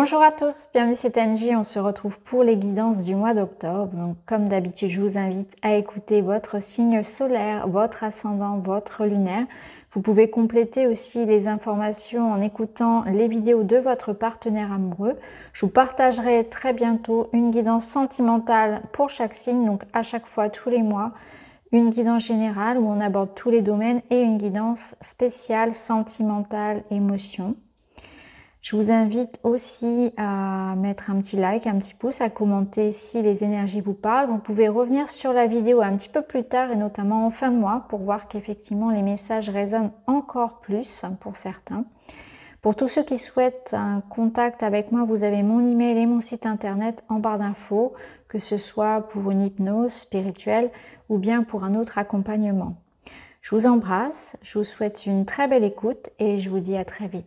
Bonjour à tous, bienvenue c'est Angie, on se retrouve pour les guidances du mois d'octobre. Donc comme d'habitude, je vous invite à écouter votre signe solaire, votre ascendant, votre lunaire. Vous pouvez compléter aussi les informations en écoutant les vidéos de votre partenaire amoureux. Je vous partagerai très bientôt une guidance sentimentale pour chaque signe, donc à chaque fois tous les mois. Une guidance générale où on aborde tous les domaines et une guidance spéciale, sentimentale, émotion. Je vous invite aussi à mettre un petit like, un petit pouce, à commenter si les énergies vous parlent. Vous pouvez revenir sur la vidéo un petit peu plus tard et notamment en fin de mois pour voir qu'effectivement les messages résonnent encore plus pour certains. Pour tous ceux qui souhaitent un contact avec moi, vous avez mon email et mon site internet en barre d'infos, que ce soit pour une hypnose spirituelle ou bien pour un autre accompagnement. Je vous embrasse, je vous souhaite une très belle écoute et je vous dis à très vite.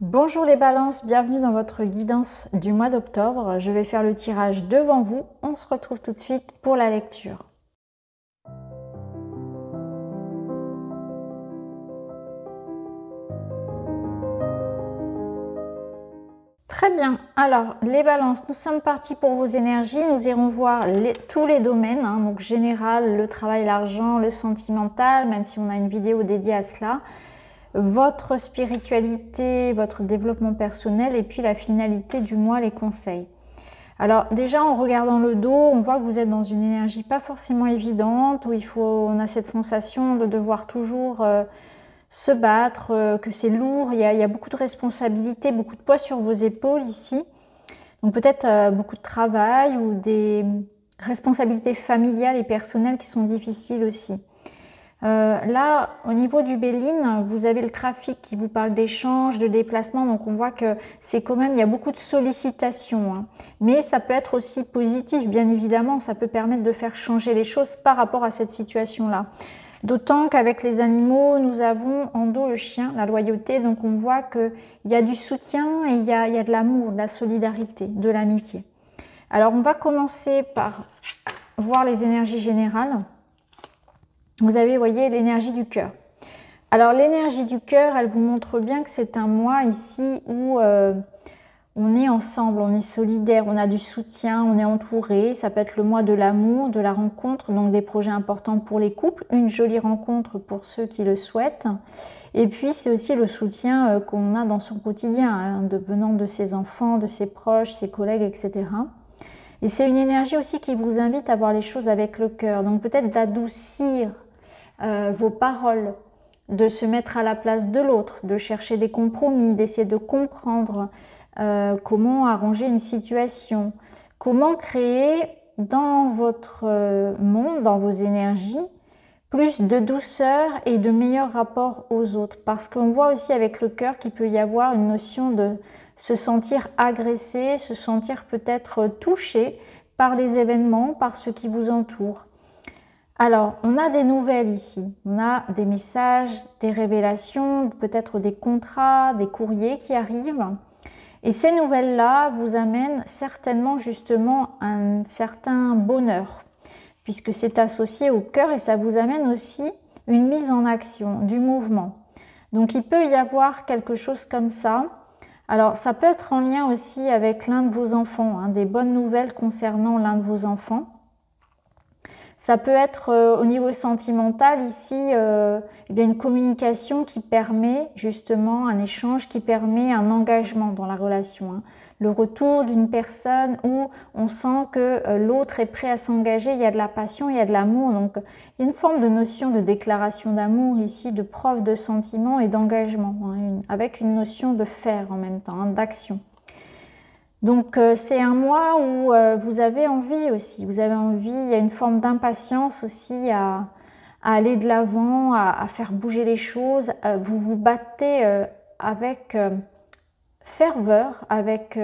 Bonjour les balances, bienvenue dans votre guidance du mois d'octobre. Je vais faire le tirage devant vous. On se retrouve tout de suite pour la lecture. Très bien, alors les balances, nous sommes partis pour vos énergies. Nous irons voir tous les domaines, donc général, le travail, l'argent, le sentimental, même si on a une vidéo dédiée à cela. Votre spiritualité, votre développement personnel et puis la finalité du mois, les conseils. Alors déjà en regardant le dos, on voit que vous êtes dans une énergie pas forcément évidente, où on a cette sensation de devoir toujours se battre, que c'est lourd, il y a beaucoup de responsabilités, beaucoup de poids sur vos épaules ici. Donc peut-être beaucoup de travail ou des responsabilités familiales et personnelles qui sont difficiles aussi. Là, au niveau du Béline, vous avez le trafic qui vous parle d'échanges, de déplacements, donc on voit que c'est quand même, il y a beaucoup de sollicitations, hein. Mais ça peut être aussi positif, bien évidemment, ça peut permettre de faire changer les choses par rapport à cette situation-là. D'autant qu'avec les animaux, nous avons en dos le chien, la loyauté, donc on voit qu'il y a du soutien et il y a de l'amour, de la solidarité, de l'amitié. Alors on va commencer par voir les énergies générales. Vous avez, vous voyez, l'énergie du cœur. Alors l'énergie du cœur, elle vous montre bien que c'est un mois ici où on est ensemble, on est solidaire, on a du soutien, on est entouré. Ça peut être le mois de l'amour, de la rencontre, donc des projets importants pour les couples, une jolie rencontre pour ceux qui le souhaitent. Et puis c'est aussi le soutien qu'on a dans son quotidien, hein, venant de ses enfants, de ses proches, ses collègues, etc. Et c'est une énergie aussi qui vous invite à voir les choses avec le cœur. Donc peut-être d'adoucir vos paroles, de se mettre à la place de l'autre, de chercher des compromis, d'essayer de comprendre comment arranger une situation, comment créer dans votre monde, dans vos énergies, plus de douceur et de meilleurs rapports aux autres. Parce qu'on voit aussi avec le cœur qu'il peut y avoir une notion de se sentir agressé, se sentir peut-être touché par les événements, par ce qui vous entoure. Alors, on a des nouvelles ici, on a des messages, des révélations, peut-être des contrats, des courriers qui arrivent. Et ces nouvelles-là vous amènent certainement justement un certain bonheur, puisque c'est associé au cœur et ça vous amène aussi une mise en action, du mouvement. Donc il peut y avoir quelque chose comme ça. Alors ça peut être en lien aussi avec l'un de vos enfants, hein, des bonnes nouvelles concernant l'un de vos enfants. Ça peut être au niveau sentimental ici, eh bien une communication qui permet justement un échange, qui permet un engagement dans la relation, hein. Le retour d'une personne où on sent que l'autre est prêt à s'engager, il y a de la passion, il y a de l'amour. Donc il y a une forme de notion de déclaration d'amour ici, de preuve de sentiment et d'engagement, hein, avec une notion de faire en même temps, hein, d'action. Donc c'est un mois où vous avez envie aussi, vous avez envie, il y a une forme d'impatience aussi à aller de l'avant, à faire bouger les choses. Vous vous battez avec ferveur, avec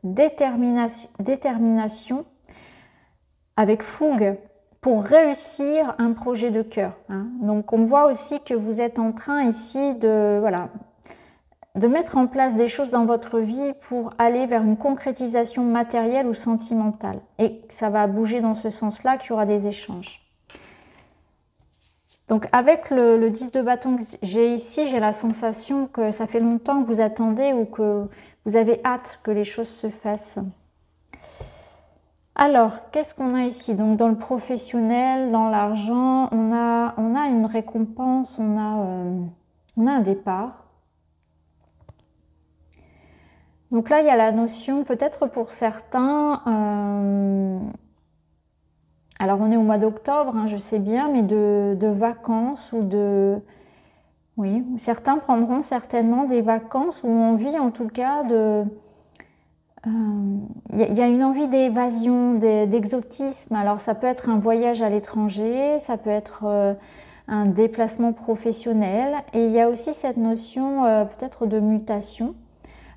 détermination, avec fougue pour réussir un projet de cœur, hein. Donc on voit aussi que vous êtes en train ici de, voilà, de mettre en place des choses dans votre vie pour aller vers une concrétisation matérielle ou sentimentale. Et ça va bouger dans ce sens-là, qu'il y aura des échanges. Donc avec le 10 de bâton que j'ai ici, j'ai la sensation que ça fait longtemps que vous attendez ou que Vous avez hâte que les choses se fassent. Alors, qu'est-ce qu'on a ici? Donc, dans le professionnel, dans l'argent, on a une récompense, on a un départ. Donc là, il y a la notion, peut-être pour certains, alors on est au mois d'octobre, hein, je sais bien, mais de vacances ou de... Oui, certains prendront certainement des vacances ou envie en tout cas de... Il y a une envie d'évasion, d'exotisme. Alors ça peut être un voyage à l'étranger, ça peut être un déplacement professionnel. Et il y a aussi cette notion peut-être de mutation.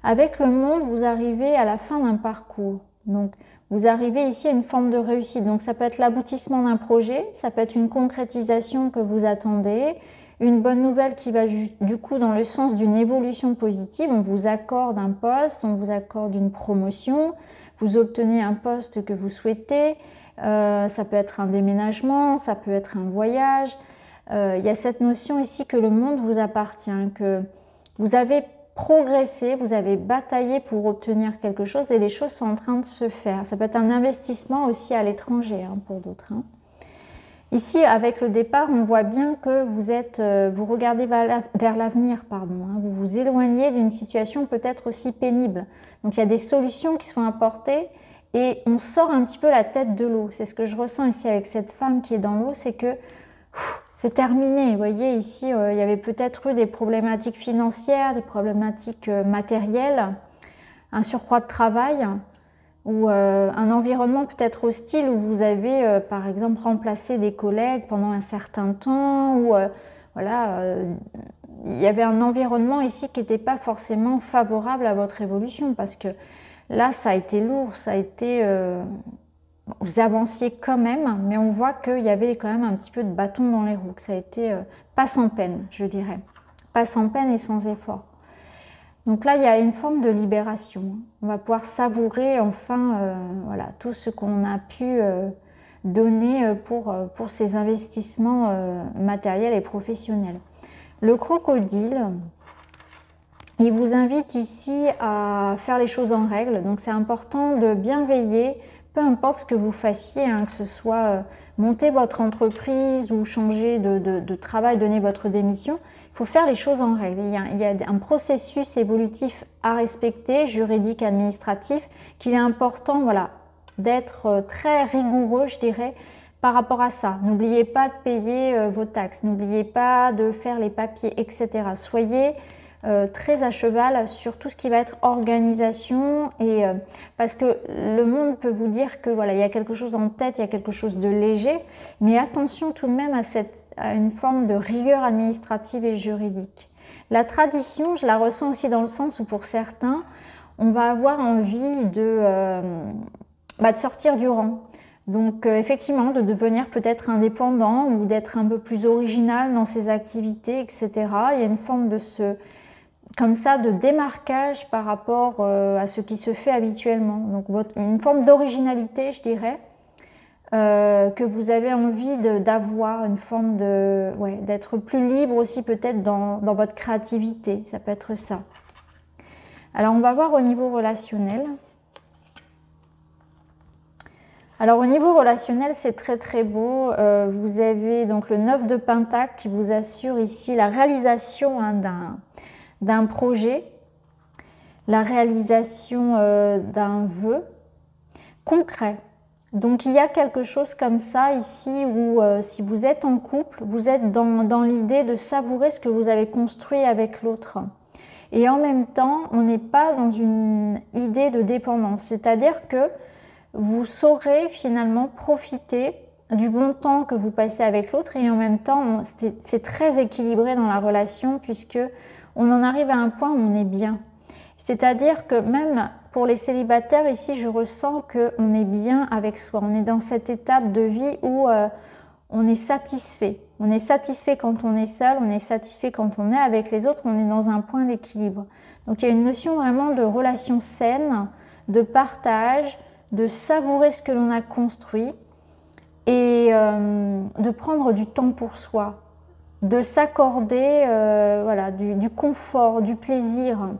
Avec le monde, vous arrivez à la fin d'un parcours. Donc vous arrivez ici à une forme de réussite. Donc ça peut être l'aboutissement d'un projet, ça peut être une concrétisation que vous attendez, une bonne nouvelle qui va du coup dans le sens d'une évolution positive. On vous accorde un poste, on vous accorde une promotion, vous obtenez un poste que vous souhaitez. Ça peut être un déménagement, ça peut être un voyage. Il y a cette notion ici que le monde vous appartient, que vous avez progressé, vous avez bataillé pour obtenir quelque chose et les choses sont en train de se faire. Ça peut être un investissement aussi à l'étranger hein, pour d'autres. Hein. Ici, avec le départ, on voit bien que vous regardez vers l'avenir, pardon. Hein, vous vous éloignez d'une situation peut-être aussi pénible. Donc, il y a des solutions qui sont apportées et on sort un petit peu la tête de l'eau. C'est ce que je ressens ici avec cette femme qui est dans l'eau, c'est que c'est terminé. Vous voyez, ici, il y avait peut-être eu des problématiques financières, des problématiques matérielles, un surcroît de travail ou un environnement peut-être hostile où vous avez, par exemple, remplacé des collègues pendant un certain temps ou voilà, il y avait un environnement ici qui n'était pas forcément favorable à votre évolution parce que là, ça a été lourd, ça a été... vous avanciez quand même, mais on voit qu'il y avait quand même un petit peu de bâton dans les roues, que ça a été pas sans peine, je dirais. Pas sans peine et sans effort. Donc là, il y a une forme de libération. On va pouvoir savourer enfin voilà, tout ce qu'on a pu donner pour ces investissements matériels et professionnels. Le crocodile, il vous invite ici à faire les choses en règle. Donc c'est important de bien veiller, peu importe ce que vous fassiez, hein, que ce soit monter votre entreprise ou changer de travail, donner votre démission. Il faut faire les choses en règle. Il y a un processus évolutif à respecter, juridique, administratif, qu'il est important voilà, d'être très rigoureux, je dirais, par rapport à ça. N'oubliez pas de payer vos taxes, n'oubliez pas de faire les papiers, etc. Soyez très à cheval sur tout ce qui va être organisation et parce que le monde peut vous dire que voilà il y a quelque chose en tête, il y a quelque chose de léger, mais attention tout de même à une forme de rigueur administrative et juridique. La tradition, je la ressens aussi dans le sens où pour certains, on va avoir envie de sortir du rang. Donc effectivement, de devenir peut-être indépendant ou d'être un peu plus original dans ses activités, etc. Il y a une forme de comme ça, de démarquage par rapport à ce qui se fait habituellement. Donc une forme d'originalité, je dirais, que vous avez envie d'avoir, une forme d'être plus libre aussi peut-être dans votre créativité. Ça peut être ça. Alors on va voir au niveau relationnel. Alors au niveau relationnel, c'est très très beau. Vous avez donc le 9 de Pentacle qui vous assure ici la réalisation hein, d'un projet, la réalisation d'un vœu concret. Donc il y a quelque chose comme ça ici où si vous êtes en couple, vous êtes dans l'idée de savourer ce que vous avez construit avec l'autre. Et en même temps, on n'est pas dans une idée de dépendance, c'est-à-dire que vous saurez finalement profiter du bon temps que vous passez avec l'autre et en même temps, c'est très équilibré dans la relation puisque on en arrive à un point où on est bien. C'est-à-dire que même pour les célibataires, ici, je ressens qu'on est bien avec soi. On est dans cette étape de vie où on est satisfait. On est satisfait quand on est seul, on est satisfait quand on est avec les autres, on est dans un point d'équilibre. Donc il y a une notion vraiment de relation saine, de partage, de savourer ce que l'on a construit et de prendre du temps pour soi, de s'accorder voilà, du confort, du plaisir.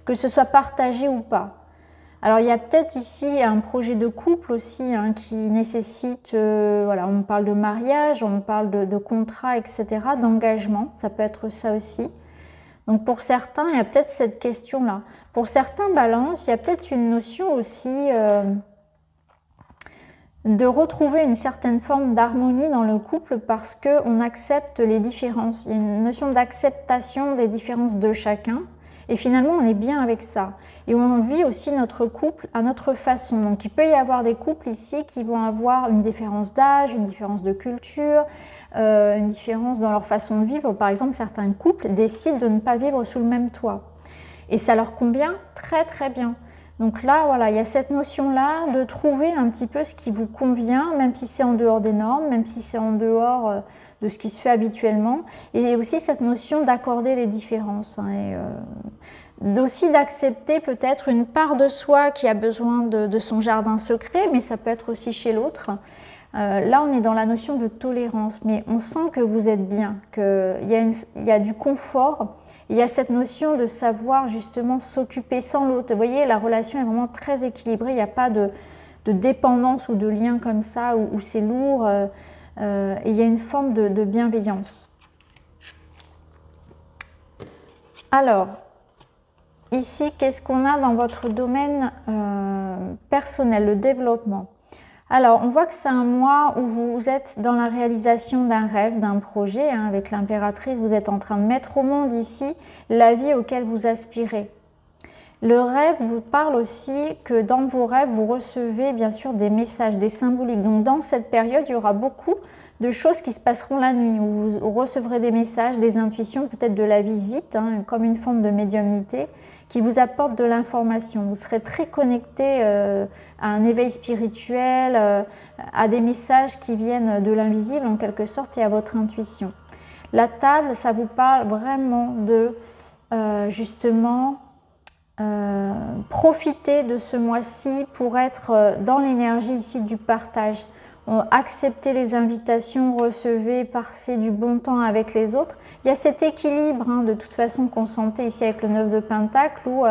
que ce soit partagé ou pas. Alors il y a peut-être ici un projet de couple aussi hein, qui nécessite, voilà, on parle de mariage, on parle de contrat, etc., d'engagement, ça peut être ça aussi. Donc pour certains, il y a peut-être cette question-là. Pour certains balances, il y a peut-être une notion aussi de retrouver une certaine forme d'harmonie dans le couple parce qu'on accepte les différences. Il y a une notion d'acceptation des différences de chacun et finalement on est bien avec ça. Et on vit aussi notre couple à notre façon. Donc il peut y avoir des couples ici qui vont avoir une différence d'âge, une différence de culture, une différence dans leur façon de vivre. Par exemple, certains couples décident de ne pas vivre sous le même toit. Et ça leur convient très très bien. Donc là, voilà, il y a cette notion-là de trouver un petit peu ce qui vous convient, même si c'est en dehors des normes, même si c'est en dehors de ce qui se fait habituellement. Et aussi cette notion d'accorder les différences. Hein, et aussi d'accepter peut-être une part de soi qui a besoin de son jardin secret, mais ça peut être aussi chez l'autre. Là, on est dans la notion de tolérance, mais on sent que vous êtes bien, qu'il y a du confort. Il y a cette notion de savoir justement s'occuper sans l'autre. Vous voyez, la relation est vraiment très équilibrée. Il n'y a pas de dépendance ou de lien comme ça où c'est lourd. Et il y a une forme de bienveillance. Alors, ici, qu'est-ce qu'on a dans votre domaine personnel, le développement? Alors, on voit que c'est un mois où vous êtes dans la réalisation d'un rêve, d'un projet. Hein, avec l'impératrice, vous êtes en train de mettre au monde ici la vie auquel vous aspirez. Le rêve vous parle aussi que dans vos rêves, vous recevez bien sûr des messages, des symboliques. Donc, dans cette période, il y aura beaucoup de choses qui se passeront la nuit, où vous recevrez des messages, des intuitions, peut-être de la visite, hein, comme une forme de médiumnité, qui vous apporte de l'information. Vous serez très connecté à un éveil spirituel, à des messages qui viennent de l'invisible en quelque sorte et à votre intuition. La table, ça vous parle vraiment de justement profiter de ce mois-ci pour être dans l'énergie ici du partage. Accepter les invitations, recevez, passez du bon temps avec les autres. Il y a cet équilibre hein, de toute façon qu'on sentait ici avec le 9 de Pentacle où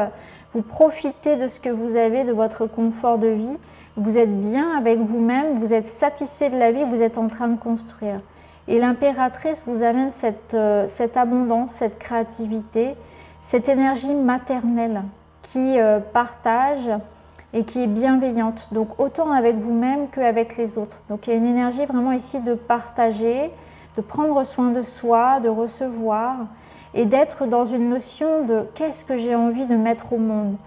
vous profitez de ce que vous avez, de votre confort de vie. Vous êtes bien avec vous-même, vous êtes satisfait de la vie, vous êtes en train de construire. Et l'impératrice vous amène cette abondance, cette créativité, cette énergie maternelle qui partage et qui est bienveillante, donc autant avec vous-même qu'avec les autres. Donc il y a une énergie vraiment ici de partager, de prendre soin de soi, de recevoir et d'être dans une notion de qu'est-ce que j'ai envie de mettre au monde.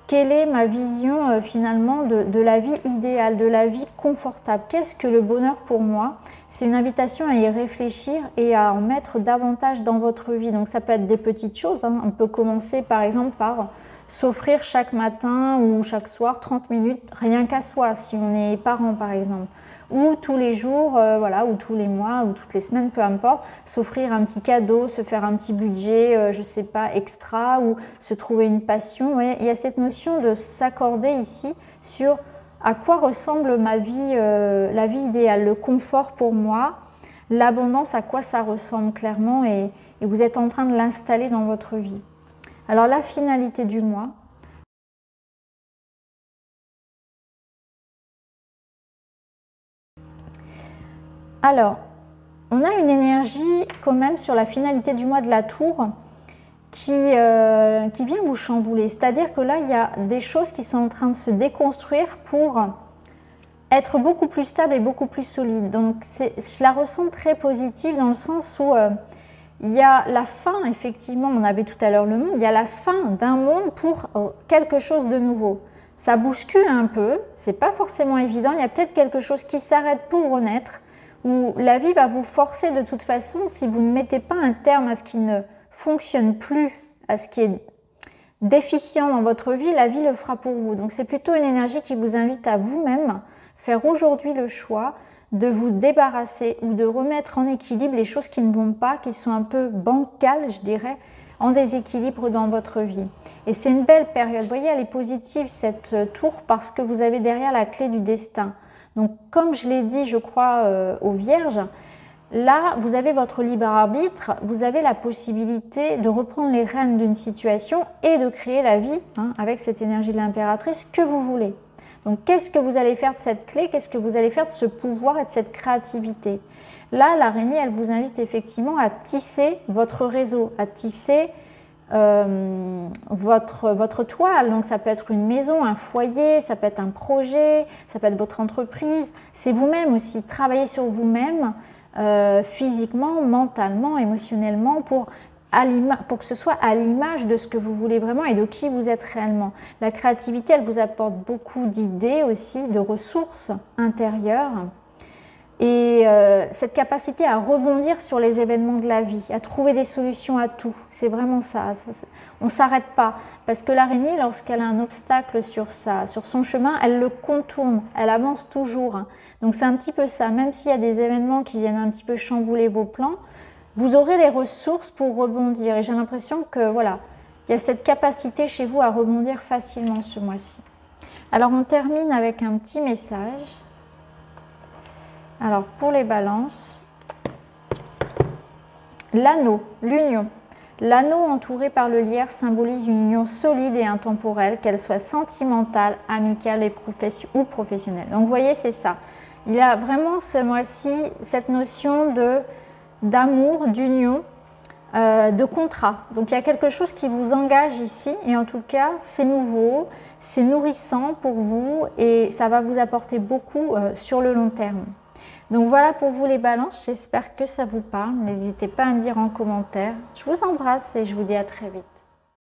Quelle est ma vision finalement de la vie idéale, de la vie confortable? Qu'est-ce que le bonheur pour moi? C'est une invitation à y réfléchir et à en mettre davantage dans votre vie. Donc ça peut être des petites choses, hein. On peut commencer par exemple par s'offrir chaque matin ou chaque soir 30 minutes rien qu'à soi, si on est parent par exemple. Ou tous les jours, voilà, ou tous les mois, ou toutes les semaines, peu importe, s'offrir un petit cadeau, se faire un petit budget, je sais pas, extra, ou se trouver une passion. Ouais. Il y a cette notion de s'accorder ici sur à quoi ressemble ma vie, la vie idéale, le confort pour moi, l'abondance, à quoi ça ressemble clairement, et vous êtes en train de l'installer dans votre vie. Alors la finalité du mois. Alors, on a une énergie quand même sur la finalité du mois de la Tour qui vient vous chambouler. C'est-à-dire que là, il y a des choses qui sont en train de se déconstruire pour être beaucoup plus stable et beaucoup plus solide. Donc, je la ressens très positive dans le sens où il y a la fin, effectivement, on avait tout à l'heure le monde, il y a la fin d'un monde pour quelque chose de nouveau. Ça bouscule un peu, c'est pas forcément évident, il y a peut-être quelque chose qui s'arrête pour renaître, où la vie va vous forcer de toute façon, si vous ne mettez pas un terme à ce qui ne fonctionne plus, à ce qui est déficient dans votre vie, la vie le fera pour vous. Donc c'est plutôt une énergie qui vous invite à vous-même faire aujourd'hui le choix de vous débarrasser ou de remettre en équilibre les choses qui ne vont pas, qui sont un peu bancales, je dirais, en déséquilibre dans votre vie. Et c'est une belle période. Vous voyez, elle est positive cette tour parce que vous avez derrière la clé du destin. Donc, comme je l'ai dit, je crois, aux Vierges, Là, vous avez votre libre arbitre, vous avez la possibilité de reprendre les rênes d'une situation et de créer la vie, hein, avec cette énergie de l'impératrice, que vous voulez. Donc, qu'est-ce que vous allez faire de cette clé? Qu'est-ce que vous allez faire de ce pouvoir et de cette créativité? Là, l'araignée, elle vous invite effectivement à tisser votre réseau, à tisser votre toile. Donc, ça peut être une maison, un foyer, ça peut être un projet, ça peut être votre entreprise. C'est vous-même aussi, travailler sur vous-même physiquement, mentalement, émotionnellement pour que ce soit à l'image de ce que vous voulez vraiment et de qui vous êtes réellement. La créativité, elle vous apporte beaucoup d'idées aussi, de ressources intérieures. Et cette capacité à rebondir sur les événements de la vie, à trouver des solutions à tout, c'est vraiment ça. On ne s'arrête pas. Parce que l'araignée, lorsqu'elle a un obstacle sur son chemin, elle le contourne, elle avance toujours. Donc c'est un petit peu ça. Même s'il y a des événements qui viennent un petit peu chambouler vos plans, vous aurez les ressources pour rebondir. Et j'ai l'impression que voilà, il y a cette capacité chez vous à rebondir facilement ce mois-ci. Alors on termine avec un petit message. Alors pour les balances, l'anneau, l'union. L'anneau entouré par le lierre symbolise une union solide et intemporelle, qu'elle soit sentimentale, amicale ou professionnelle. Donc vous voyez, c'est ça. Il y a vraiment ce mois-ci cette notion d'amour, d'union, de contrat. Donc il y a quelque chose qui vous engage ici et en tout cas c'est nouveau, c'est nourrissant pour vous et ça va vous apporter beaucoup sur le long terme. Donc voilà pour vous les balances, j'espère que ça vous parle. N'hésitez pas à me dire en commentaire. Je vous embrasse et je vous dis à très vite.